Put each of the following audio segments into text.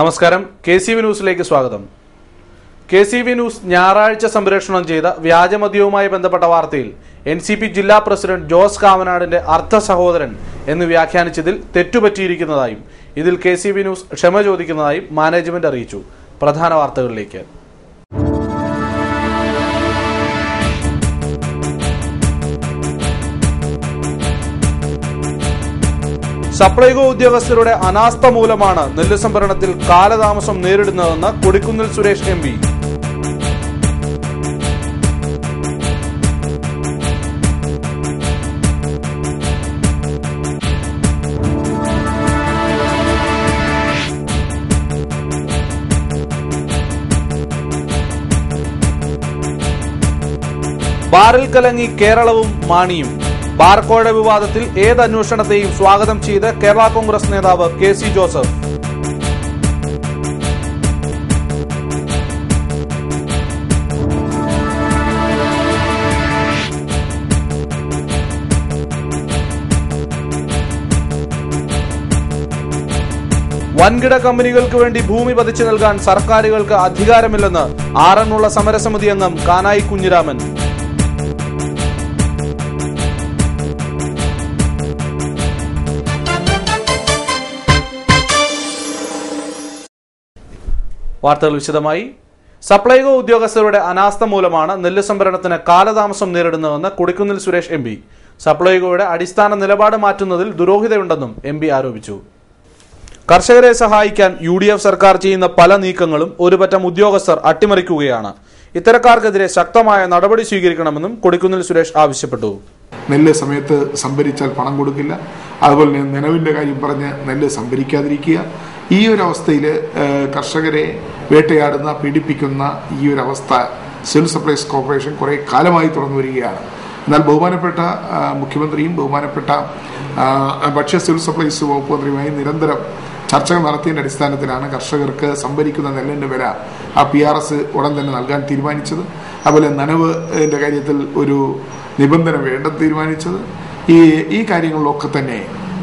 നമസ്കാരം, KCV ന്യൂസിലേക്ക് സ്വാഗതം. KCV ന്യൂസ് ഞായറാഴ്ച സംപ്രേഷണം ചെയ്ത വ്യാജമദ്യവുമായി ബന്ധപ്പെട്ട വാർത്തയിൽ NCP ജില്ലാ പ്രസിഡന്റ് ജോസ് കാവനാടിന്റെ അർദ്ധ സഹോദരൻ എന്ന് വ്യാഖ്യാനിച്ചതിൽ തെറ്റുപറ്റിയിരിക്കുന്നതായും ഇതിൽ KCV ന്യൂസ് ക്ഷമ ചോദിക്കുന്നതായും മാനേജ്മെന്റ് അറിയിച്ചു. പ്രധാന വാർത്തകളിലേക്ക്. സപ്ലൈകോ ഉദ്യോഗസ്ഥരുടെ അനാസ്ഥ മൂലമാണ് നെല്ല് സംഭരണത്തിൽ കാലതാമസം നേരിടുന്നതെന്ന് കൊടിക്കുന്നിൽ സുരേഷ് MP. ബാറിൽ കലങ്ങി കേരളവും മാണിയും. ബാർക്കോഴ വിവാദത്തിൽ ഏത് അന്വേഷണത്തെയും സ്വാഗതം ചെയ്ത് കേരള കോൺഗ്രസ് നേതാവ് KC ജോസഫ്. വൻകിട കമ്പനികൾക്ക് വേണ്ടി ഭൂമി പതിച്ചു നൽകാൻ സർക്കാരുകൾക്ക് അധികാരമില്ലെന്ന് ആറന്മുള സമരസമിതി അംഗം കാനായി കുഞ്ഞിരാമൻ. വാർത്തകൾ വിശദമായി. സപ്ലൈകോ ഉദ്യോഗസ്ഥരുടെ അനാസ്ഥ മൂലമാണ് നെല്ല് സംഭരണത്തിന് കാലതാമസം നേരിടുന്നതെന്ന് കൊടിക്കുന്നിൽ സുരേഷ് MP. സപ്ലൈകോയുടെ അടിസ്ഥാന നിലപാട് മാറ്റുന്നതിൽ ദുരൂഹതയുണ്ടെന്നും MP ആരോപിച്ചു. കർഷകരെ സഹായിക്കാൻ UDF സർക്കാർ ചെയ്യുന്ന പല നീക്കങ്ങളും ഒരുപറ്റം ഉദ്യോഗസ്ഥർ അട്ടിമറിക്കുകയാണ്. ഇത്തരക്കാർക്കെതിരെ ശക്തമായ നടപടി സ്വീകരിക്കണമെന്നും കൊടിക്കുന്നിൽ സുരേഷ് ആവശ്യപ്പെട്ടു. നെല്ല് സമയത്ത് സംഭരിച്ചാൽ പണം കൊടുക്കില്ല, അതുപോലെ തന്നെ നിലവിൻ്റെ കാര്യം പറഞ്ഞ് നെല്ല് സംഭരിക്കാതിരിക്കുക. ഈ ഒരു അവസ്ഥയിൽ കർഷകരെ വേട്ടയാടുന്ന, പീഡിപ്പിക്കുന്ന ഈ ഒരു അവസ്ഥ സിവിൽ സപ്ലൈസ് കോർപ്പറേഷൻ കുറേ കാലമായി തുറന്നു വരികയാണ്. എന്നാൽ ബഹുമാനപ്പെട്ട മുഖ്യമന്ത്രിയും ബഹുമാനപ്പെട്ട ഭക്ഷ്യ സിവിൽ സപ്ലൈസ് വകുപ്പ് മന്ത്രിയുമായി നിരന്തരം ചർച്ചകൾ നടത്തിയതിൻ്റെ അടിസ്ഥാനത്തിലാണ് കർഷകർക്ക് സംഭരിക്കുന്ന നെല്ലിൻ്റെ വില PRS ഉടൻ തന്നെ നൽകാൻ തീരുമാനിച്ചത്. അതുപോലെ നനവിൻ്റെ കാര്യത്തിൽ ഒരു നിബന്ധന വേണ്ടെന്ന് തീരുമാനിച്ചത്. ഈ കാര്യങ്ങളിലൊക്കെ തന്നെ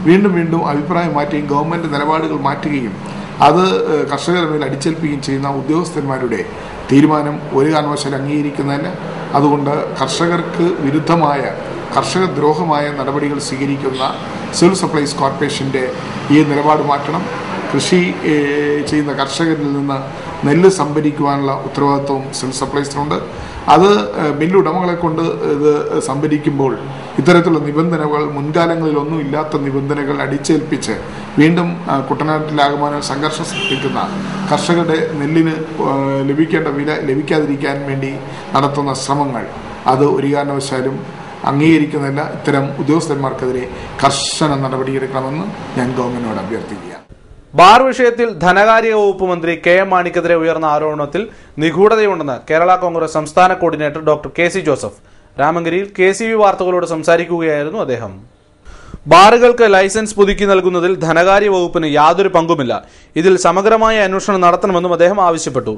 വീണ്ടും അഭിപ്രായം മാറ്റുകയും ഗവൺമെന്റ് നിലപാടുകൾ മാറ്റുകയും അത് കർഷകരുടെ മേൽ അടിച്ചേൽപ്പിക്കുകയും ചെയ്യുന്ന ഉദ്യോഗസ്ഥന്മാരുടെ തീരുമാനം ഒരു കാരണവശാലും അംഗീകരിക്കുന്നതല്ല. അതുകൊണ്ട് കർഷകർക്ക് വിരുദ്ധമായ, കർഷകദ്രോഹമായ നടപടികൾ സ്വീകരിക്കുന്ന സിവിൽ സപ്ലൈസ് കോർപ്പറേഷന്റെ ഈ നിലപാട് മാറ്റണം. കൃഷി ചെയ്യുന്ന കർഷകരിൽ നിന്ന് നെല്ല് സംഭരിക്കുവാനുള്ള ഉത്തരവാദിത്വവും സിവിൽ സപ്ലൈസിനുണ്ട്. അത് മില്ലുടമകളെ കൊണ്ട് ഇത് സംഭരിക്കുമ്പോൾ ഇത്തരത്തിലുള്ള നിബന്ധനകൾ, മുൻകാലങ്ങളിലൊന്നും ഇല്ലാത്ത നിബന്ധനകൾ അടിച്ചേൽപ്പിച്ച് വീണ്ടും കുട്ടനാട്ടിലാകമാനം സംഘർഷം സൃഷ്ടിക്കുന്ന കർഷകരുടെ നെല്ലിന് ലഭിക്കേണ്ട വില ലഭിക്കാതിരിക്കാൻ വേണ്ടി നടത്തുന്ന ശ്രമങ്ങൾ അത് ഒരു കാരണവശാലും അംഗീകരിക്കുന്നില്ല. ഇത്തരം ഉദ്യോഗസ്ഥന്മാർക്കെതിരെ കർശന നടപടിയെടുക്കണമെന്ന് ഞാൻ ഗവൺമെന്റിനോട് അഭ്യർത്ഥിക്കുകയാണ്. ബാർ വിഷയത്തിൽ ധനകാര്യ വകുപ്പ് മന്ത്രി KM മാണിക്കെതിരെ ഉയർന്ന ആരോപണത്തിൽ നിഗൂഢതയുണ്ടെന്ന് കേരള കോൺഗ്രസ് സംസ്ഥാന കോർഡിനേറ്റർ ഡോക്ടർ KC ജോസഫ്. രാമങ്കരിയിൽ KCV വാർത്തകളോട് സംസാരിക്കുകയായിരുന്നു അദ്ദേഹം. ബാറുകൾക്ക് ലൈസൻസ് പുതുക്കി നൽകുന്നതിൽ ധനകാര്യ വകുപ്പിന് യാതൊരു പങ്കുമില്ല. ഇതിൽ സമഗ്രമായ അന്വേഷണം നടത്തണമെന്നും അദ്ദേഹം ആവശ്യപ്പെട്ടു.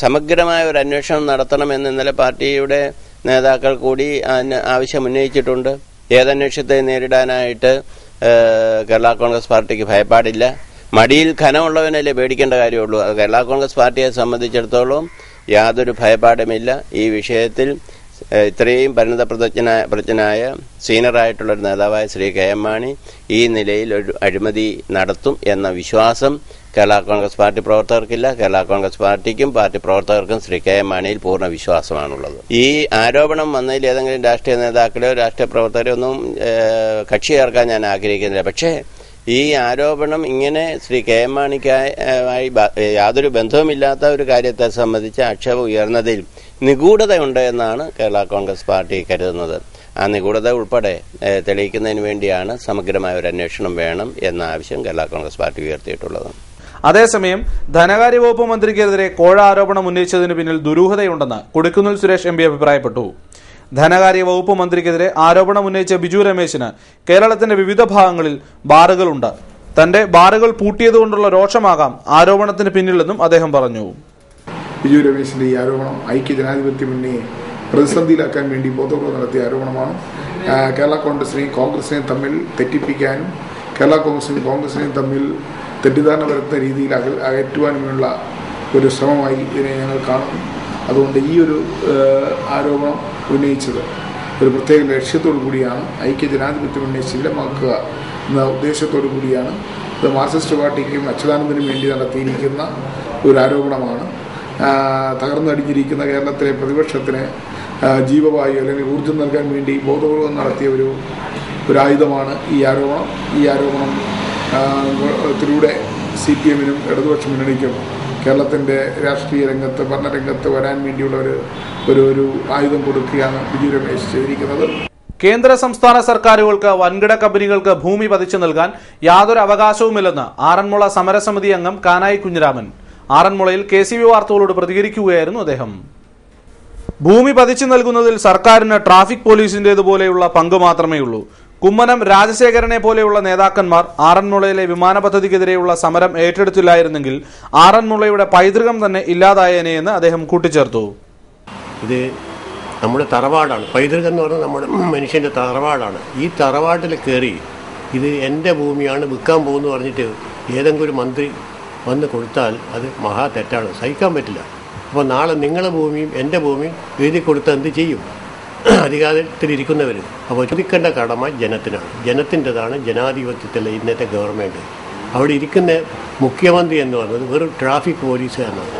സമഗ്രമായ ഒരു അന്വേഷണം നടത്തണമെന്ന് ഇന്നലെ പാർട്ടിയുടെ നേതാക്കൾ കൂടി ആവശ്യം ഉന്നയിച്ചിട്ടുണ്ട്. ഏതന്വേഷണത്തെ നേരിടാനായിട്ട് കേരള കോൺഗ്രസ് പാർട്ടിക്ക് ഭയപ്പാടില്ല. മടിയിൽ ഖനമുള്ളവനല്ലേ പേടിക്കേണ്ട കാര്യമുള്ളൂ. കേരള കോൺഗ്രസ് പാർട്ടിയെ സംബന്ധിച്ചിടത്തോളം യാതൊരു ഭയപ്പാടുമില്ല. ഈ വിഷയത്തിൽ ഇത്രയും പരിണതപ്രജ്ഞനായ സീനിയറായിട്ടുള്ളൊരു നേതാവായ ശ്രീ KM മാണി ഈ നിലയിൽ ഒരു അഴിമതി നടത്തും എന്ന വിശ്വാസം കേരള കോൺഗ്രസ് പാർട്ടി പ്രവർത്തകർക്കില്ല. കേരള കോൺഗ്രസ് പാർട്ടിക്കും പാർട്ടി പ്രവർത്തകർക്കും ശ്രീ KM മാണിയിൽ പൂർണ്ണ വിശ്വാസമാണുള്ളത്. ഈ ആരോപണം വന്നതിൽ ഏതെങ്കിലും രാഷ്ട്രീയ നേതാക്കളെയോ രാഷ്ട്രീയ പ്രവർത്തകരെയോ ഒന്നും കക്ഷി ചേർക്കാൻ ഞാൻ ആഗ്രഹിക്കുന്നില്ല. പക്ഷേ ഈ ആരോപണം ഇങ്ങനെ ശ്രീ KM മാണിക്കായി യാതൊരു ബന്ധവുമില്ലാത്ത ഒരു കാര്യത്തെ സംബന്ധിച്ച് ആക്ഷേപം ഉയർന്നതിൽ നിഗൂഢതയുണ്ട് എന്നാണ് കേരള കോൺഗ്രസ് പാർട്ടി കരുതുന്നത്. ആ നിഗൂഢത ഉൾപ്പെടെ തെളിയിക്കുന്നതിന് വേണ്ടിയാണ് സമഗ്രമായ ഒരു അന്വേഷണം വേണം എന്ന ആവശ്യം കേരള കോൺഗ്രസ് പാർട്ടി ഉയർത്തിയിട്ടുള്ളത്. അതേസമയം ധനകാര്യ വകുപ്പ് മന്ത്രിക്കെതിരെ കോഴ ആരോപണം ഉന്നയിച്ചതിന് പിന്നിൽ ദുരൂഹതയുണ്ടെന്ന് കൊടിക്കുന്നിൽ സുരേഷ് MP അഭിപ്രായപ്പെട്ടു. ധനകാര്യ വകുപ്പ് മന്ത്രിക്കെതിരെ ആരോപണം ഉന്നയിച്ച ബിജു രമേശിന് കേരളത്തിന്റെ വിവിധ ഭാഗങ്ങളിൽ ബാറുകളുണ്ട്. തന്റെ ബാറുകൾ പൂട്ടിയതുകൊണ്ടുള്ള രോഷമാകാം ആരോപണത്തിന് പിന്നിലെന്നും അദ്ദേഹം പറഞ്ഞു. ബിജു രമേശിന്റെ ഈ ആരോപണം ഐക്യജനാധിപത്യ മുന്നണിയെ പ്രതിസന്ധിയിലാക്കാൻ വേണ്ടി ബോധപൂർവ്വം നടത്തിയ ആരോപണമാണ്. കേരള കോൺഗ്രസിനെയും തമ്മിൽ തെറ്റിപ്പിക്കാനും കേരള കോൺഗ്രസിനെയും തമ്മിൽ തെറ്റിദ്ധാരണ വരുത്തുന്ന രീതിയിൽ അകറ്റുവാനുമുള്ള ഒരു ശ്രമമായി ഇതിനെ ഞങ്ങൾ കാണുന്നു. അതുകൊണ്ട് ഈ ഒരു ആരോപണം ഉന്നയിച്ചത് ഒരു പ്രത്യേക ലക്ഷ്യത്തോടു കൂടിയാണ്, ഐക്യജനാധിപത്യ മുന്നണി ശീലമാക്കുക എന്ന ഉദ്ദേശത്തോടു കൂടിയാണ്. ഇത് മാർക്സിസ്റ്റ് പാർട്ടിക്കും അച്യുതാനന്ദനും വേണ്ടി നടത്തിയിരിക്കുന്ന ഒരു ആരോപണമാണ്. തകർന്നടിഞ്ഞിരിക്കുന്ന കേരളത്തിലെ പ്രതിപക്ഷത്തിന് ജീവവായു അല്ലെങ്കിൽ ഊർജ്ജം നൽകാൻ വേണ്ടി ബോധപൂർവം നടത്തിയ ഒരു ആയുധമാണ് ഈ ആരോപണം. ഈ ആരോപണത്തിലൂടെ CPM-നും ഇടതുപക്ഷ മുന്നണിക്കും കേരളത്തിൻ്റെ രാഷ്ട്രീയ രംഗത്ത് ഭരണരംഗത്ത് വരാൻ വേണ്ടിയുള്ള ഒരു ആയുധം കൊടുക്കുകയാണ് ബിജു രമേശ് ചെയ്തിരിക്കുന്നത്. കേന്ദ്ര സംസ്ഥാന സർക്കാരുകൾക്ക് വൻകിട കമ്പനികൾക്ക് ഭൂമി പതിച്ചു നൽകാൻ യാതൊരു അവകാശവുമില്ലെന്ന് ആറന്മുള സമരസമിതി അംഗം കാനായി കുഞ്ഞിരാമൻ ആറന്മുളയിൽ KCV വാർത്തകളോട് പ്രതികരിക്കുകയായിരുന്നു അദ്ദേഹം. ഭൂമി പതിച്ചു നൽകുന്നതിൽ സർക്കാരിന് ട്രാഫിക് പോലീസിന്റേതുപോലെയുള്ള പങ്ക് മാത്രമേ ഉള്ളൂ. കുമ്മനം രാജശേഖരനെ പോലെയുള്ള നേതാക്കന്മാർ ആറന്മുളയിലെ വിമാന പദ്ധതിക്കെതിരെയുള്ള സമരം ഏറ്റെടുത്തില്ലായിരുന്നെങ്കിൽ ആറന്മുളയുടെ പൈതൃകം തന്നെ ഇല്ലാതായേനെയെന്ന് അദ്ദേഹം കൂട്ടിച്ചേർത്തു. ഇത് നമ്മുടെ തറവാടാണ്. പൈതൃകം എന്ന് പറഞ്ഞാൽ നമ്മുടെ മനുഷ്യൻ്റെ തറവാടാണ്. ഈ തറവാട്ടിൽ കയറി ഇത് എൻ്റെ ഭൂമിയാണ് വിൽക്കാൻ പോകുന്നു പറഞ്ഞിട്ട് ഏതെങ്കിലും ഒരു മന്ത്രി വന്ന് കൊടുത്താൽ അത് മഹാ തെറ്റാണ്, സഹിക്കാൻ പറ്റില്ല. അപ്പോൾ നാളെ നിങ്ങളുടെ ഭൂമിയും എൻ്റെ ഭൂമിയും എഴുതി കൊടുത്താൽ എന്ത് ചെയ്യും അധികാരത്തിലിരിക്കുന്നവർ? അപ്പോൾ ചോദിക്കേണ്ട കടമ ജനത്തിനാണ്. ജനത്തിൻ്റെതാണ് ജനാധിപത്യത്തിലെ ഇന്നത്തെ ഗവൺമെൻറ്. അവിടെ ഇരിക്കുന്ന മുഖ്യമന്ത്രി എന്ന് പറയുന്നത് വെറും ട്രാഫിക് പോലീസുകാരനാണ്.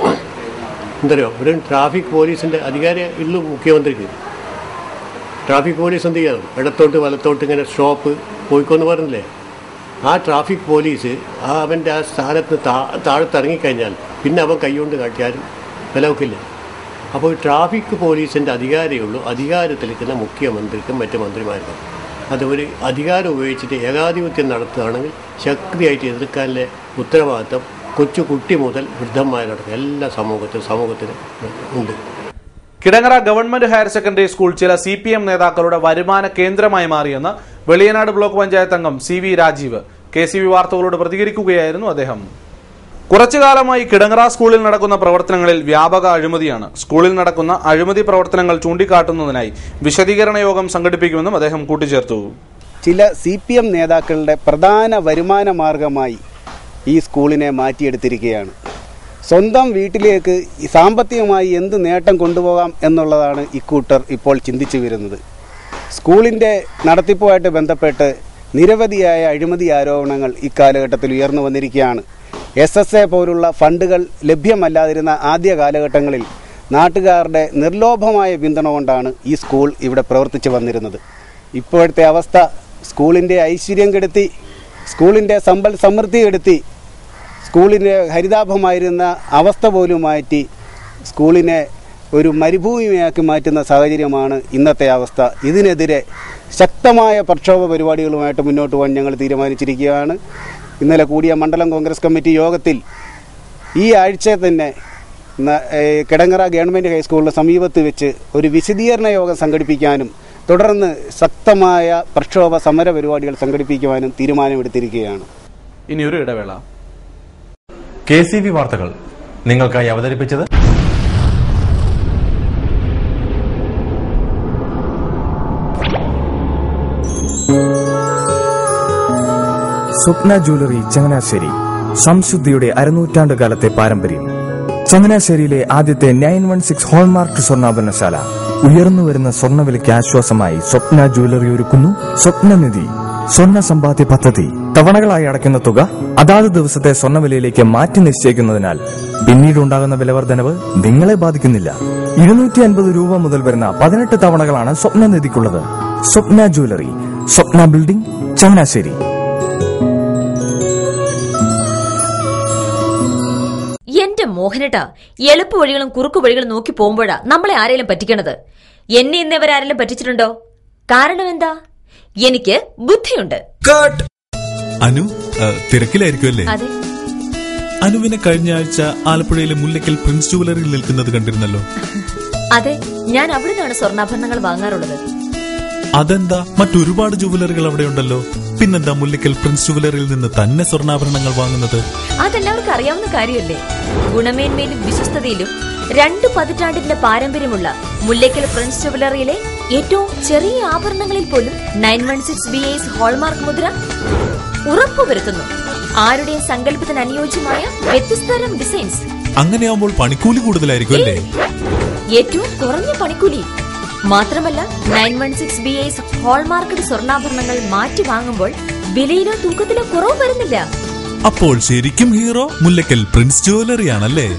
എന്തറിയോ, വെറും ട്രാഫിക് പോലീസിൻ്റെ അധികാരം ഉള്ളൂ മുഖ്യമന്ത്രിക്ക്. ട്രാഫിക് പോലീസ് എന്ത് ചെയ്യണം? ഇടത്തോട്ട് വലത്തോട്ട് ഇങ്ങനെ സ്റ്റോപ്പ് പോയിക്കോന്ന് പറഞ്ഞില്ലേ? ആ ട്രാഫിക് പോലീസ് അവൻ്റെ ആ സ്ഥാനത്ത് താഴത്തിറങ്ങിക്കഴിഞ്ഞാൽ പിന്നെ അവൻ കൈകൊണ്ട് കാട്ടിയാലും വിലവെക്കില്ല. അപ്പോൾ ട്രാഫിക് പോലീസിൻ്റെ അധികാരമേ ഉള്ളൂ അധികാരത്തിലിരിക്കുന്ന മുഖ്യമന്ത്രിക്കും മറ്റു മന്ത്രിമാർക്കും. അത് ഒരു അധികാരം ഉപയോഗിച്ചിട്ട് ഏകാധിപത്യം നടത്തുകയാണെങ്കിൽ ശക്തിയായിട്ട് എതിർക്കാനുള്ള ഉത്തരവാദിത്വം കൊച്ചു കുട്ടി മുതൽ വൃദ്ധന്മാരടക്കം എല്ലാ സമൂഹത്തിന് ഉണ്ട്. Kidangara government higher secondary school ചില CPM നേതാക്കളുടെ വരുമാന കേന്ദ്രമായി മാറിയെന്ന് വെളിയനാട് ബ്ലോക്ക് പഞ്ചായത്ത് അംഗം CV രാജീവ് KCV വാർത്തകളോട് പ്രതികരിക്കുകയായിരുന്നു അദ്ദേഹം. കുറച്ചുകാലമായി കിടങ്ങറ സ്കൂളിൽ നടക്കുന്ന പ്രവർത്തനങ്ങളിൽ വ്യാപക അഴിമതിയാണ്. സ്കൂളിൽ നടക്കുന്ന അഴിമതി പ്രവർത്തനങ്ങൾ ചൂണ്ടിക്കാട്ടുന്നതിനായി വിശദീകരണ യോഗം സംഘടിപ്പിക്കുമെന്നും അദ്ദേഹം കൂട്ടിച്ചേർത്തു. ചില CPM നേതാക്കളുടെ പ്രധാന വരുമാന മാർഗമായി ഈ സ്കൂളിനെ മാറ്റിയെടുത്തിരിക്കുകയാണ്. സ്വന്തം വീട്ടിലേക്ക് സാമ്പത്തികമായി എന്ത് നേട്ടം കൊണ്ടുപോകാം എന്നുള്ളതാണ് ഇക്കൂട്ടർ ഇപ്പോൾ ചിന്തിച്ചു വരുന്നത്. സ്കൂളിൻ്റെ നടത്തിപ്പുമായിട്ട് ബന്ധപ്പെട്ട് നിരവധിയായ അഴിമതി ആരോപണങ്ങൾ ഇക്കാലഘട്ടത്തിൽ ഉയർന്നു വന്നിരിക്കുകയാണ്. SSA പോലുള്ള ഫണ്ടുകൾ ലഭ്യമല്ലാതിരുന്ന ആദ്യ കാലഘട്ടങ്ങളിൽ നാട്ടുകാരുടെ നിർലോഭമായ പിന്തുണ കൊണ്ടാണ് ഈ സ്കൂൾ ഇവിടെ പ്രവർത്തിച്ചു വന്നിരുന്നത്. ഇപ്പോഴത്തെ അവസ്ഥ സ്കൂളിൻ്റെ ഐശ്വര്യം കെടുത്തി, സ്കൂളിൻ്റെ സമ്പൽ സമൃദ്ധി കെടുത്തി, സ്കൂളിൻ്റെ ഹരിതാഭമായിരുന്ന അവസ്ഥ പോലും മാറ്റി സ്കൂളിനെ ഒരു മരുഭൂമിയാക്കി മാറ്റുന്ന സാഹചര്യമാണ് ഇന്നത്തെ അവസ്ഥ. ഇതിനെതിരെ ശക്തമായ പ്രക്ഷോഭ പരിപാടികളുമായിട്ട് മുന്നോട്ട് പോകാൻ ഞങ്ങൾ തീരുമാനിച്ചിരിക്കുകയാണ്. ഇന്നലെ കൂടിയ മണ്ഡലം കോൺഗ്രസ് കമ്മിറ്റി യോഗത്തിൽ ഈ ആഴ്ച തന്നെ കിടങ്ങറ ഗവൺമെൻറ് ഹൈസ്കൂളിന് സമീപത്ത് വെച്ച് ഒരു വിശദീകരണ യോഗം സംഘടിപ്പിക്കാനും തുടർന്ന് ശക്തമായ പ്രക്ഷോഭ സമര പരിപാടികൾ സംഘടിപ്പിക്കുവാനും തീരുമാനമെടുത്തിരിക്കുകയാണ്. ഇനിയൊരു ഇടവേള. KCV വാർത്തകൾ നിങ്ങൾക്കായി അവതരിപ്പിച്ചത് സ്വപ്ന ജ്വല്ലറി ചങ്ങനാശ്ശേരി. സംശുദ്ധിയുടെ അരനൂറ്റാണ്ട് കാലത്തെ പാരമ്പര്യം. ചങ്ങനാശ്ശേരിയിലെ ആദ്യത്തെ 916 ഹോൾമാർക്ക് സ്വർണ്ണാഭരണശാല. ഉയർന്നുവരുന്ന സ്വർണ്ണവിലയ്ക്ക് ആശ്വാസമായി സ്വപ്ന ജ്വല്ലറി ഒരുക്കുന്നു സ്വപ്നനിധി സ്വർണ്ണ സമ്പാദ്യ പദ്ധതി. തവണകളായി അടയ്ക്കുന്ന തുക അതാത് ദിവസത്തെ സ്വർണ്ണവിലയിലേക്ക് മാറ്റി നിശ്ചയിക്കുന്നതിനാൽ പിന്നീടുണ്ടാകുന്ന വിലവർദ്ധനവ് നിങ്ങളെ ബാധിക്കുന്നില്ല. 250 രൂപ മുതൽ വരുന്ന 18 തവണകളാണ് സ്വപ്നനിധിക്കുള്ളത്. സ്വപ്ന ജ്വല്ലറി, സ്വപ്ന ബിൽഡിംഗ്, ചങ്ങനാശ്ശേരി. എന്റെ മോഹനേട്ടാ, എളുപ്പ വഴികളും കുറുക്കു വഴികളും നോക്കി പോകുമ്പോഴാ നമ്മളെ ആരെങ്കിലും പറ്റിക്കണത്. എന്നെ ഇന്നവരാരെങ്കിലും പറ്റിച്ചിട്ടുണ്ടോ? കാരണം എന്താ? എനിക്ക് ബുദ്ധിയുണ്ട്. അനു തിരക്കിലായിരിക്കുമല്ലേ? അതെ. അനുവിനെ കഴിഞ്ഞ ആഴ്ച ആലപ്പുഴയിലെ മുല്ലയ്ക്കൽ പ്രിൻസ് ജുവലറിയിൽ നിൽക്കുന്നത് കണ്ടിരുന്നല്ലോ. അതെ, ഞാൻ അവിടെ നിന്നാണ് സ്വർണ്ണാഭരണങ്ങൾ വാങ്ങാറുള്ളത്. അതെന്താ, മറ്റൊരുപാട് ജുവലറികൾ അവിടെ ഉണ്ടല്ലോ, പിന്നെന്താ മുല്ലയ്ക്കൽ പ്രിൻസ് ജുവലറിയിൽ നിന്ന് തന്നെ സ്വർണ്ണാഭരണങ്ങൾ വാങ്ങുന്നത്? അതെല്ലാവർക്കും അറിയാവുന്ന കാര്യമല്ലേ. ഗുണമേന്മയിലും വിശ്വസ്തതയിലും 2 പതിറ്റാണ്ടിന്റെ പാരമ്പര്യമുള്ള മുല്ലയ്ക്കൽ പ്രിൻസ് ജുവലറിയിലെ ഏറ്റവും ചെറിയ ആഭരണങ്ങളിൽ പോലും 916 BIS ഹോൾമാർക്ക് മുദ്ര ഉറപ്പുവരുത്തുന്നു. ആരുടെയും സങ്കല്പത്തിന് അനുയോജ്യമായ വ്യത്യസ്തതരം ഡിസൈൻസ്. അങ്ങനെയാകുമ്പോൾ പണിക്കൂലി കൂടുതലായിരിക്കും അല്ലേ? ഏറ്റവും കുറഞ്ഞ പണിക്കൂലി മാത്രമല്ല 916 BIS ഹോൾമാർക്കഡ് സ്വർണ്ണാഭരണങ്ങൾ മാറ്റി വാങ്ങുമ്പോൾ വിലയിലോ തൂക്കത്തിലോ കുറവ് വരുന്നില്ല. അപ്പോൾ ശരിക്കും ഹീറോ മുല്ലക്കൽ പ്രിൻസ് ജ്വല്ലറി ആണല്ലേ?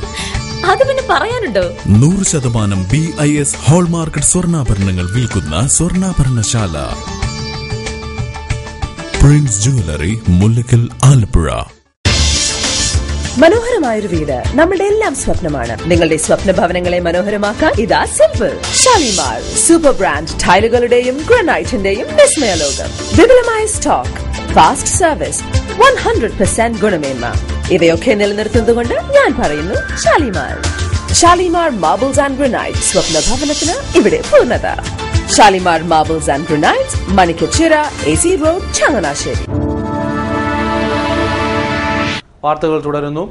അത് പിന്നെ പറയാനുണ്ടോ? 100% BIS ഹോൾമാർക്കഡ് സ്വർണ്ണാഭരണങ്ങൾ വിൽക്കുന്ന സ്വർണ്ണാഭരണശാല പ്രിൻസ് ജ്വല്ലറി, മുല്ലക്കൽ, ആലപ്പുഴ. മനോഹരമായൊരു വീട് നമ്മുടെ എല്ലാം സ്വപ്നമാണ്. നിങ്ങളുടെ സ്വപ്ന ഭവനങ്ങളെ മനോഹരമാക്കാൻ ഇതാ സിമ്പിൾ. ഷാലിമാർ സൂപ്പർ ബ്രാൻഡ് ടൈലുകളുടെയും ഗ്രാനൈറ്റിന്റെയും വിസ്മയ ലോകം. വിപുലമായ സ്റ്റോക്ക്, ഫാസ്റ്റ് സർവീസ്, 100% ഗുണമേന്മ ഇവയൊക്കെ നിലനിർത്തുന്നതുകൊണ്ട് ഞാൻ പറയുന്നു Shalimar. Shalimar marbles and granite. സ്വപ്ന ഭവനത്തിന് ഇവിടെ പൂർണ്ണത. Shalimar marbles and granite, Manikkachira, AC road, Changanassery. വാർത്തകൾ തുടരുന്നു.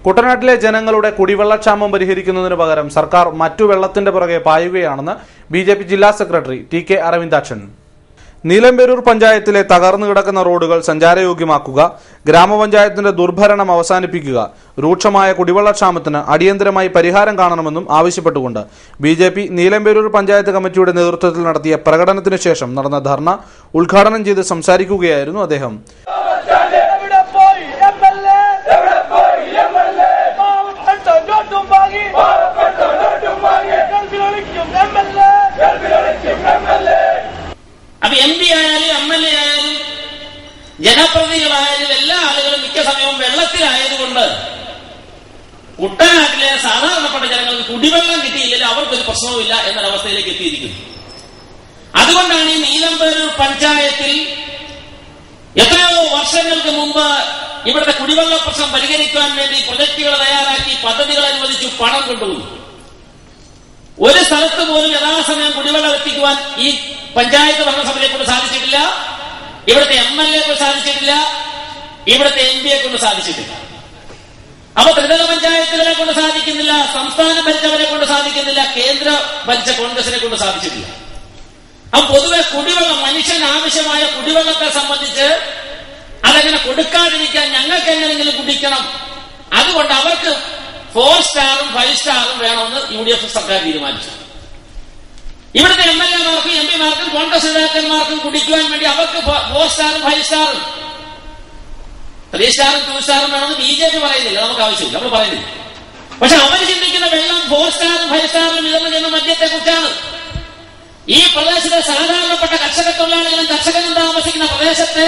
കുട്ടനാട്ടിലെ ജനങ്ങളുടെ കുടിവെള്ളക്ഷാമം പരിഹരിക്കുന്നതിന് പകരം സർക്കാർ മറ്റു വെള്ളത്തിന്റെ പുറകെ പായുകയാണെന്ന് BJP ജില്ലാ സെക്രട്ടറി TK അരവിന്ദാക്ഷൻ. നീലമ്പേരൂർ പഞ്ചായത്തിലെ തകർന്നു കിടക്കുന്ന റോഡുകൾ സഞ്ചാരയോഗ്യമാക്കുക, ഗ്രാമപഞ്ചായത്തിന്റെ ദുർഭരണം അവസാനിപ്പിക്കുക, രൂക്ഷമായ കുടിവെള്ളക്ഷാമത്തിന് അടിയന്തരമായി പരിഹാരം കാണണമെന്നും ആവശ്യപ്പെട്ടുകൊണ്ട് BJP നീലമ്പേരൂർ പഞ്ചായത്ത് കമ്മിറ്റിയുടെ നേതൃത്വത്തിൽ നടത്തിയ പ്രകടനത്തിന് ശേഷം നടന്ന ധർണ ഉദ്ഘാടനം ചെയ്ത് സംസാരിക്കുകയായിരുന്നു അദ്ദേഹം. അപ്പൊ MP ആയാലും MLA ആയാലും ജനപ്രതിനിധികളായാലും എല്ലാ ആളുകളും മിക്ക സമയവും വെള്ളത്തിലായതുകൊണ്ട് കുട്ടനാട്ടിലെ സാധാരണപ്പെട്ട ജനങ്ങൾക്ക് കുടിവെള്ളം കിട്ടിയില്ലെങ്കിൽ അവർക്കൊരു പ്രശ്നവുമില്ല എന്നൊരവസ്ഥയിലേക്ക് എത്തിയിരിക്കുന്നു. അതുകൊണ്ടാണ് ഈ നീലമ്പേരൂർ പഞ്ചായത്തിൽ എത്രയോ വർഷങ്ങൾക്ക് മുമ്പ് ഇവിടുത്തെ കുടിവെള്ള പ്രശ്നം പരിഹരിക്കാൻ വേണ്ടി പ്രൊജക്ടുകൾ തയ്യാറാക്കി പദ്ധതികൾ അനുവദിച്ചു പണം കൊണ്ടുപോയി. ഒരു സ്ഥലത്ത് പോലും യഥാസമയം കുടിവെള്ളം എത്തിക്കുവാൻ ഈ പഞ്ചായത്ത് ഭരണസമിതിയെ കൊണ്ട് സാധിച്ചിട്ടില്ല, ഇവിടുത്തെ MLA കൊണ്ട് സാധിച്ചിട്ടില്ല, ഇവിടുത്തെ MP കൊണ്ട് സാധിച്ചിട്ടില്ല. അപ്പൊ ത്രിതല പഞ്ചായത്തുകളെ കൊണ്ട് സാധിക്കുന്നില്ല, സംസ്ഥാനം ഭരിച്ചവരെ കൊണ്ട് സാധിക്കുന്നില്ല, കേന്ദ്ര ഭരിച്ച കോൺഗ്രസിനെ കൊണ്ട് സാധിച്ചിട്ടില്ല. അപ്പൊ പൊതുവെ കുടിവെള്ളം, മനുഷ്യന് ആവശ്യമായ കുടിവെള്ളത്തെ സംബന്ധിച്ച് അതെങ്ങനെ കൊടുക്കാതിരിക്കാൻ ഞങ്ങൾക്ക് എങ്ങനെയെങ്കിലും കുടിക്കണം, അതുകൊണ്ട് അവർക്ക് 4 സ്റ്റാറും 5 സ്റ്റാറും വേണമെന്ന് UDF സർക്കാർ തീരുമാനിച്ചു. ഇവിടുത്തെ MLA-മാർക്കും MP-മാർക്കും കോൺഗ്രസ് നേതാക്കന്മാർക്കും കുടിക്കുവാൻ വേണ്ടി അവർക്ക് 4 സ്റ്റാറും 5 സ്റ്റാറും 3 സ്റ്റാറും 2 സ്റ്റാറും വേണമെന്ന് BJP പറയുന്നില്ല, നമുക്ക് ആവശ്യമില്ല, നമ്മൾ പറയുന്നില്ല. പക്ഷെ അവർ ചിന്തിക്കുന്ന വെള്ളം 4 സ്റ്റാറും 5 സ്റ്റാറും വിതരണം ചെയ്യുന്ന മദ്യത്തെ കുറിച്ചാണ്. ഈ പ്രദേശത്തെ സാധാരണപ്പെട്ട കർഷക തൊഴിലാളികളും കർഷകരും താമസിക്കുന്ന പ്രദേശത്ത്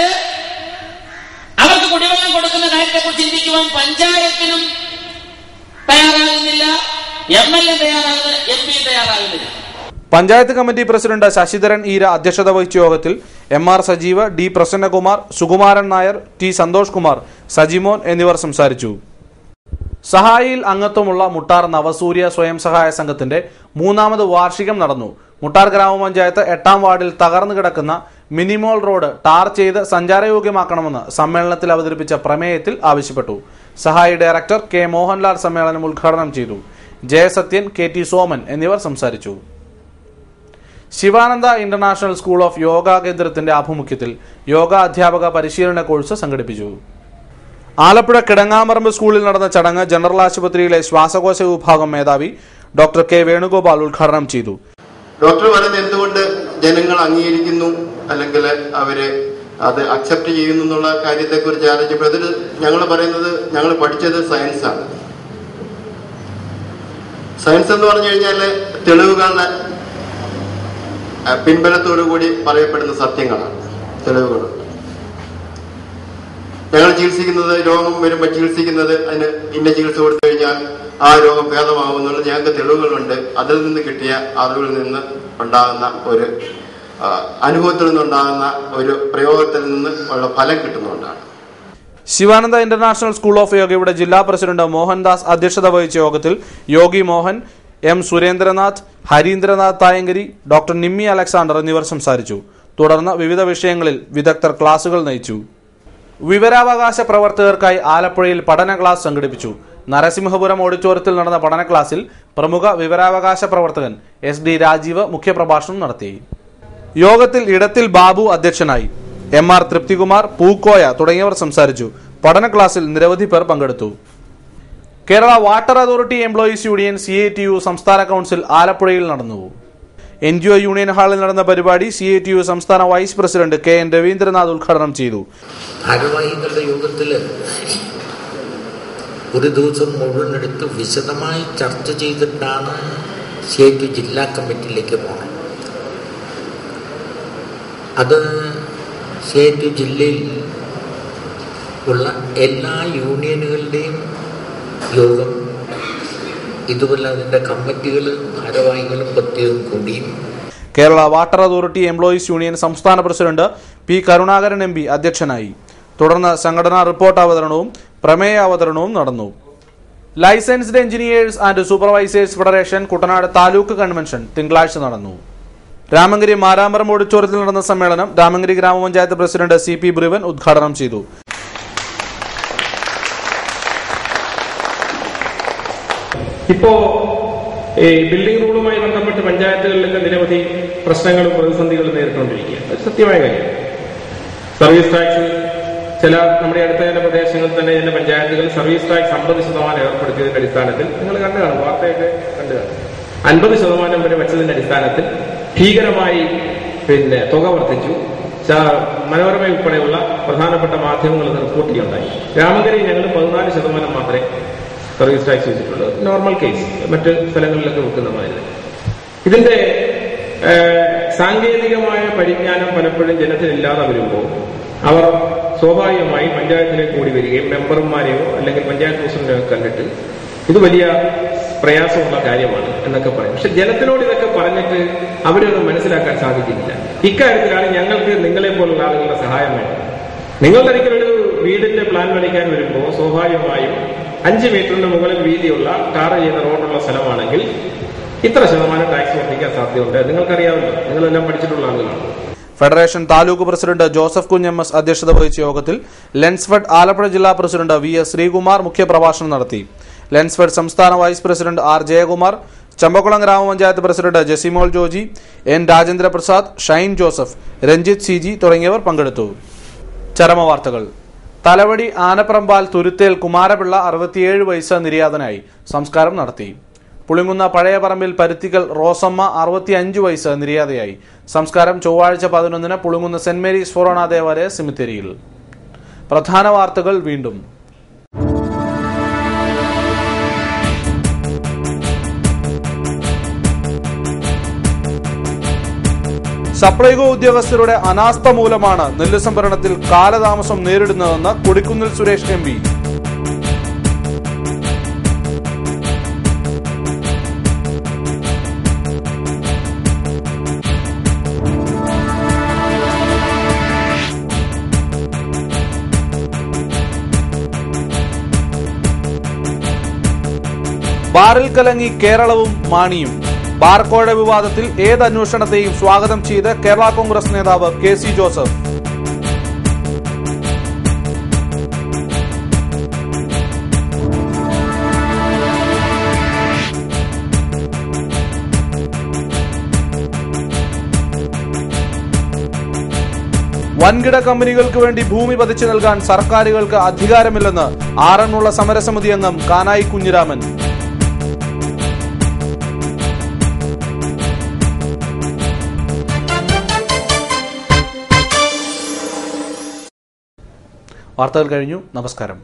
അവർക്ക് കുടിവെള്ളം കൊടുക്കുന്ന കാര്യത്തെക്കുറിച്ച് ചിന്തിക്കുവാൻ പഞ്ചായത്തിനും തയ്യാറാകുന്നില്ല, MLA തയ്യാറാകുന്നില്ല, MP തയ്യാറാകുന്നില്ല. പഞ്ചായത്ത് കമ്മിറ്റി പ്രസിഡന്റ് ശശിധരൻ ഈര അധ്യക്ഷത വഹിച്ച യോഗത്തിൽ MR Sajeev, D Prasannakumar, Sukumaran Nair, T Santhosh Kumar, Sajimon എന്നിവർ സംസാരിച്ചു. സഹായിയിൽ അംഗത്വമുള്ള മുട്ടാർ നവസൂര്യ സ്വയം സഹായ സംഘത്തിന്റെ 3ാമത് വാർഷികം നടന്നു. മുട്ടാർ ഗ്രാമപഞ്ചായത്ത് 8ാം വാർഡിൽ തകർന്നു കിടക്കുന്ന മിനിമോൾ റോഡ് ടാർ ചെയ്ത് സഞ്ചാരയോഗ്യമാക്കണമെന്ന് സമ്മേളനത്തിൽ അവതരിപ്പിച്ച പ്രമേയത്തിൽ ആവശ്യപ്പെട്ടു. സഹായി ഡയറക്ടർ K മോഹൻലാൽ സമ്മേളനം ഉദ്ഘാടനം ചെയ്തു. ജയസത്യൻ, KT സോമൻ എന്നിവർ സംസാരിച്ചു. Sivananda international school of yoga കേന്ദ്രത്തിന്റെ ആഭിമുഖ്യത്തിൽ യോഗ അധ്യാപക പരിശീലന കോഴ്സ് സംഘടിപ്പിച്ചു. ആലപ്പുഴ കിടങ്ങാമറമ്പ് സ്കൂളിൽ നടന്ന ചടങ്ങ് ജനറൽ ആശുപത്രിയിലെ ശ്വാസകോശ വിഭാഗം മേധാവി ഡോക്ടർ K വേണുഗോപാൽ ഉദ്ഘാടനം ചെയ്തു. ഡോക്ടർ പറയുന്നത് എന്തുകൊണ്ട് ജനങ്ങൾ അംഗീകരിക്കുന്നു അല്ലെങ്കിൽ അവര് അത് അക്സെപ്റ്റ് ചെയ്യുന്നു എന്നുള്ള കാര്യത്തെക്കുറിച്ച് ആലോചിച്ചപ്പോൾ അതിൽ ഞങ്ങൾ പറയുന്നത് ഞങ്ങൾ പഠിച്ചത് സയൻസാണ്. സയൻസ് എന്ന് പറഞ്ഞു കഴിഞ്ഞാൽ തെളിവുകളുടെ പിൻബലത്തോടു കൂടി പറയപ്പെടുന്ന സത്യങ്ങളാണ്, തെളിവുകൾ. ഞങ്ങൾ ചികിത്സിക്കുന്നത്, രോഗം വരുമ്പോൾ ചികിത്സിക്കുന്നത് അതിന് ഇന്ന ചികിത്സ കൊടുത്തു കഴിഞ്ഞാൽ ആ രോഗം ഭേദമാകുന്നുള്ളത് ഞങ്ങൾക്ക് തെളിവുകളുണ്ട്. അതിൽ നിന്ന് കിട്ടിയ അറിവിൽ നിന്ന് ഉണ്ടാകുന്ന ഒരു അനുഭവത്തിൽ നിന്നുണ്ടാകുന്ന ഒരു പ്രയോഗത്തിൽ നിന്ന് ഉള്ള ഫലം കിട്ടുന്നതുകൊണ്ടാണ്. ശിവാനന്ദ ഇന്റർനാഷണൽ സ്കൂൾ ഓഫ് യോഗയുടെ ജില്ലാ പ്രസിഡന്റ് മോഹൻദാസ് അധ്യക്ഷത വഹിച്ച യോഗത്തിൽ യോഗി മോഹൻ, M സുരേന്ദ്രനാഥ്, ഹരീന്ദ്രനാഥ് തായങ്കരി, ഡോക്ടർ നിമ്മി അലക്സാണ്ടർ എന്നിവർ സംസാരിച്ചു. തുടർന്ന് വിവിധ വിഷയങ്ങളിൽ വിദഗ്ധർ ക്ലാസുകൾ നയിച്ചു. വിവരാവകാശ പ്രവർത്തകർക്കായി ആലപ്പുഴയിൽ പഠന ക്ലാസ് സംഘടിപ്പിച്ചു. നരസിംഹപുരം ഓഡിറ്റോറിയത്തിൽ നടന്ന പഠന ക്ലാസ്സിൽ പ്രമുഖ വിവരാവകാശ പ്രവർത്തകൻ SD രാജീവ് മുഖ്യപ്രഭാഷണം നടത്തി. യോഗത്തിൽ ഇടത്തിൽ ബാബു അധ്യക്ഷനായി. MR തൃപ്തികുമാർ, പൂക്കോയ തുടങ്ങിയവർ സംസാരിച്ചു. പഠന ക്ലാസ്സിൽ നിരവധി പേർ പങ്കെടുത്തു. Kerala water authority employees union CITU സംസ്ഥാന കൌൺസിൽ ആലപ്പുഴയിൽ നടന്നു. NGO യൂണിയൻ ഹാളിൽ നടന്ന പരിപാടി CITU സംസ്ഥാന വൈസ് പ്രസിഡന്റ് KN രവീന്ദ്രനാഥ് ഉദ്ഘാടനം ചെയ്തു. ഭാരവാഹികളുടെ യോഗത്തിൽ ഒരു ദിവസം മുഴുവൻ എടുത്ത് വിശദമായി ചർച്ച ചെയ്തിട്ടാണ് CITU ജില്ലാ കമ്മിറ്റിയിലേക്ക് പോകുന്നത്. അത് CITU ജില്ലയിൽ ഉള്ള എല്ലാ യൂണിയനുകളുടെയും യോഗം, ഇതുപോലെ അതിൻ്റെ കമ്മിറ്റികളും ഭാരവാഹികളും പ്രത്യേകം കൂടിയും. Kerala water authority employees union സംസ്ഥാന പ്രസിഡന്റ് P. കരുണാകരൻ MP അധ്യക്ഷനായി. തുടർന്ന് സംഘടനാ റിപ്പോർട്ട് അവതരണവും പ്രമേയ അവതരണവും നടന്നു. Licensed engineers and supervisors federation Kuttanad taluk convention തിങ്കളാഴ്ച നടന്നു. രാമങ്കരി മാരാമ്പറം ഓഡിറ്റോറിയത്തിൽ നടന്ന സമ്മേളനം രാമങ്കരി ഗ്രാമപഞ്ചായത്ത് പ്രസിഡന്റ് CP ബ്രിവൻ ഉദ്ഘാടനം ചെയ്തു. ഇപ്പോ ബിൽഡിംഗ് റൂളുമായി ബന്ധപ്പെട്ട് പഞ്ചായത്തുകളിലൊക്കെ നിരവധി പ്രശ്നങ്ങളും പ്രതിസന്ധികളും നേരിട്ടുകൊണ്ടിരിക്കുക. അത് സത്യമായ കാര്യം. സർവീസ് ടാക്സ് നമ്മുടെ അടുത്ത ചില പ്രദേശങ്ങളിൽ തന്നെ ചില പഞ്ചായത്തുകൾ സർവീസ് ടാക്സ് 50% ഏർപ്പെടുത്തിയതിന്റെ അടിസ്ഥാനത്തിൽ നിങ്ങൾ കണ്ടു കാണും, വാർത്തയൊക്കെ കണ്ടു കാണും. 50% വരെ വെച്ചതിന്റെ അടിസ്ഥാനത്തിൽ ഭീകരമായി തുക വർദ്ധിച്ചു. മനോരമ ഉൾപ്പെടെയുള്ള പ്രധാനപ്പെട്ട മാധ്യമങ്ങൾ റിപ്പോർട്ട് ചെയ്യുകയുണ്ടായി. രാമങ്കരി ഞങ്ങൾ 14% മാത്രമേ സർവീസ് ടാക്സ് വെച്ചിട്ടുള്ളത്. നോർമൽ കേസ് മറ്റ് സ്ഥലങ്ങളിലൊക്കെ വെക്കുന്നതായിരുന്നു. ഇതിന്റെ സാങ്കേതികമായ പരിജ്ഞാനം പലപ്പോഴും ജനത്തിനില്ലാതെ വരുമ്പോൾ അവർ സ്വാഭാവികമായി പഞ്ചായത്തിലേക്ക് കൂടി വരികയും മെമ്പർമാരെയോ അല്ലെങ്കിൽ പഞ്ചായത്ത് പ്രസിഡന്റിനെയോ കണ്ടിട്ട് ഇത് വലിയ പ്രയാസമുള്ള കാര്യമാണ് എന്നൊക്കെ പറയും. പക്ഷെ ജനത്തിനോട് ഇതൊക്കെ പറഞ്ഞിട്ട് അവരൊന്നും മനസ്സിലാക്കാൻ സാധിക്കുന്നില്ല. ഇക്കാര്യത്തിലാണ് ഞങ്ങൾക്ക് നിങ്ങളെ പോലുള്ള ആളുകളുടെ സഹായം വേണ്ടത്. നിങ്ങളൊരിക്കലൊരു വീടിന്റെ പ്ലാൻ വരയ്ക്കാൻ വരുമ്പോൾ സ്വാഭാവികമായും 5 മീറ്ററിന് മുകളിൽ വീതിയുള്ള ടാർ ചെയ്യുന്ന റോഡുള്ള സ്ഥലമാണെങ്കിൽ ഇത്ര ശതമാനം ടാക്സ് വർദ്ധിക്കാൻ സാധ്യതയുണ്ട്. നിങ്ങൾക്കറിയാമല്ലോ, നിങ്ങളെല്ലാം പഠിച്ചിട്ടുള്ള ആളുകളാണ്. ഫെഡറേഷൻ താലൂക്ക് പ്രസിഡന്റ് ജോസഫ് കുഞ്ഞമ്മസ് അധ്യക്ഷത വഹിച്ച യോഗത്തിൽ ലെൻസ്ഫെഡ് ആലപ്പുഴ ജില്ലാ പ്രസിഡന്റ് VS ശ്രീകുമാർ മുഖ്യപ്രഭാഷണം നടത്തി. ലെൻസ്ഫെഡ് സംസ്ഥാന vice president R Jayakumar, Champakkulam ഗ്രാമപഞ്ചായത്ത് president Jesimol Joji, N Rajendraprasad, Shine Joseph, Ranjith CG തുടങ്ങിയവർ പങ്കെടുത്തു. ചരമവാർത്തകൾ. തലവടി ആനപ്രമ്പാൽ തുരുത്തേൽ കുമാരപിള്ള 67 വയസ്സ് നിര്യാതനായി. സംസ്കാരം നടത്തി. പുളിങ്ങുന്ന പഴയ പറമ്പിൽ പരുത്തിക്കൽ റോസമ്മ 65 വയസ്സ് നിര്യാതയായി. സംസ്കാരം ചൊവ്വാഴ്ച 11-ന് പുളിങ്ങുന്ന സെന്റ് മേരീസ് ഫൊറോണ ദേവാലയ സെമിത്തേരിയിൽ. പ്രധാന വാർത്തകൾ വീണ്ടും. സപ്ലൈകോ ഉദ്യോഗസ്ഥരുടെ അനാസ്ഥ മൂലമാണ് നെല്ല് സംഭരണത്തിൽ കാലതാമസം നേരിടുന്നതെന്ന് കൊടിക്കുന്നിൽ സുരേഷ് MP. ബാറിൽ കലങ്ങി കേരളവും മാണിയും. ബാർക്കോഴ വിവാദത്തിൽ ഏത് അന്വേഷണത്തെയും സ്വാഗതം ചെയ്ത് കേരള കോൺഗ്രസ് നേതാവ് KC ജോസഫ്. വൻകിട കമ്പനികൾക്ക് വേണ്ടി ഭൂമി പതിച്ചു നൽകാൻ സർക്കാരുകൾക്ക് അധികാരമില്ലെന്ന് ആറന്മുള സമരസമിതി അംഗം കാനായി കുഞ്ഞിരാമൻ. വാർത്തകൾ കഴിഞ്ഞു. നമസ്കാരം.